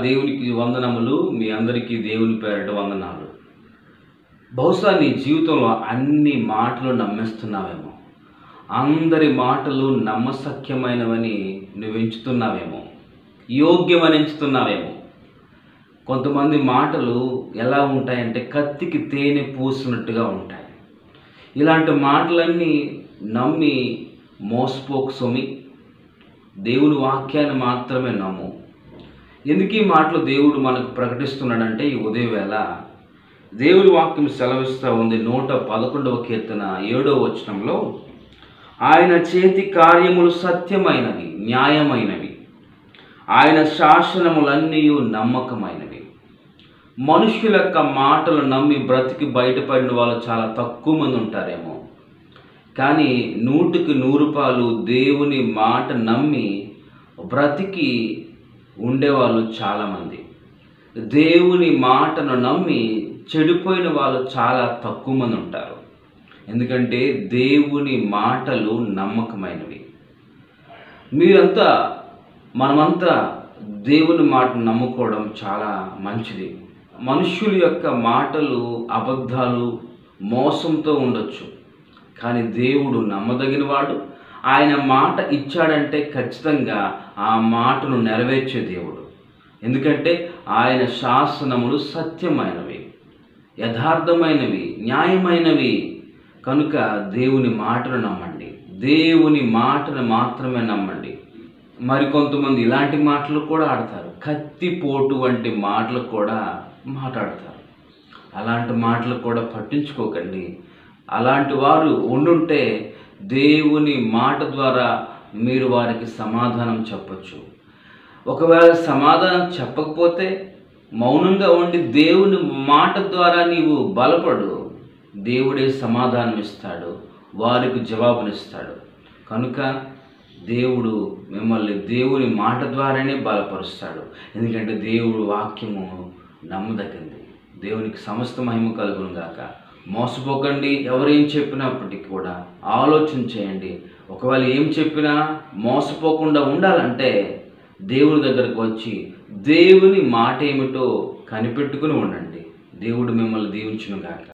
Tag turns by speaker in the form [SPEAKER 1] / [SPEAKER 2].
[SPEAKER 1] దేవునికి వందనములు. మీ అందరికీ దేవుని పేరిట వందనాలు. బహుశా నీ జీవితంలో అన్ని మాటలు నమ్మేస్తున్నావేమో, అందరి మాటలు నమ్మశక్యమైనవని నువ్వు ఎంచుతున్నావేమో, యోగ్యమని ఎంచుతున్నావేమో. కొంతమంది మాటలు ఎలా ఉంటాయంటే కత్తికి తేనె పూసినట్టుగా ఉంటాయి. ఇలాంటి మాటలన్నీ నమ్మి మోసపోకు సుమి. దేవుని వాక్యాన్ని మాత్రమే నమ్ము. ఎందుకు ఈ మాటలు దేవుడు మనకు ప్రకటిస్తున్నాడంటే ఈ ఉదయవేళ దేవుని వాక్యం సెలవిస్తూ ఉంది. 111వ కీర్తన 7వ వచనంలో, ఆయన చేతి కార్యములు సత్యమైనవి, న్యాయమైనవి, ఆయన శాసనములన్నీ నమ్మకమైనవి. మనుషుల యొక్క మాటలు నమ్మి బ్రతికి బయటపడిన వాళ్ళు చాలా తక్కువ మంది ఉంటారేమో, కానీ 100కి 100 దేవుని మాట నమ్మి బ్రతికి ఉండేవాళ్ళు చాలామంది. దేవుని మాటను నమ్మి చెడిపోయిన వాళ్ళు చాలా తక్కువ మంది ఉంటారు. ఎందుకంటే దేవుని మాటలు నమ్మకమైనవి. మనమంతా దేవుని మాటను నమ్ముకోవడం చాలా మంచిది. మనుష్యుల యొక్క మాటలు అబద్ధాలు, మోసంతో ఉండొచ్చు, కానీ దేవుడు నమ్మదగినవాడు. ఆయన మాట ఇచ్చాడంటే ఖచ్చితంగా ఆ మాటను నెరవేర్చే దేవుడు. ఎందుకంటే ఆయన శాసనములు సత్యమైనవి, యథార్థమైనవి, న్యాయమైనవి. కనుక దేవుని మాటను నమ్మండి, దేవుని మాటను మాత్రమే నమ్మండి. మరికొంతమంది ఇలాంటి మాటలు కూడా ఆడతారు, కత్తిపోటు వంటి మాటలు కూడా మాట్లాడతారు. అలాంటి మాటలు కూడా పట్టించుకోకండి. అలాంటి వారు ఉండుంటే దేవుని మాట ద్వారా మీరు వారికి సమాధానం చెప్పచ్చు. ఒకవేళ సమాధానం చెప్పకపోతే మౌనంగా ఉండి దేవుని మాట ద్వారా నీవు బలపడు. దేవుడే సమాధానం ఇస్తాడు, వారికి జవాబునిస్తాడు. కనుక దేవుడు మిమ్మల్ని దేవుని మాట ద్వారానే బలపరుస్తాడు. ఎందుకంటే దేవుడు వాక్యము నమ్మదగింది. దేవునికి సమస్త మహిమ కలుగును గాక. మోసపోకండి. ఎవరేం చెప్పినప్పటికీ కూడా ఆలోచన చేయండి. ఒకవేళ ఏం చెప్పినా మోసపోకుండా ఉండాలంటే దేవుని దగ్గరకు వచ్చి దేవుని మాట ఏమిటో కనిపెట్టుకుని ఉండండి. దేవుడు మిమ్మల్ని దీవించును గాక.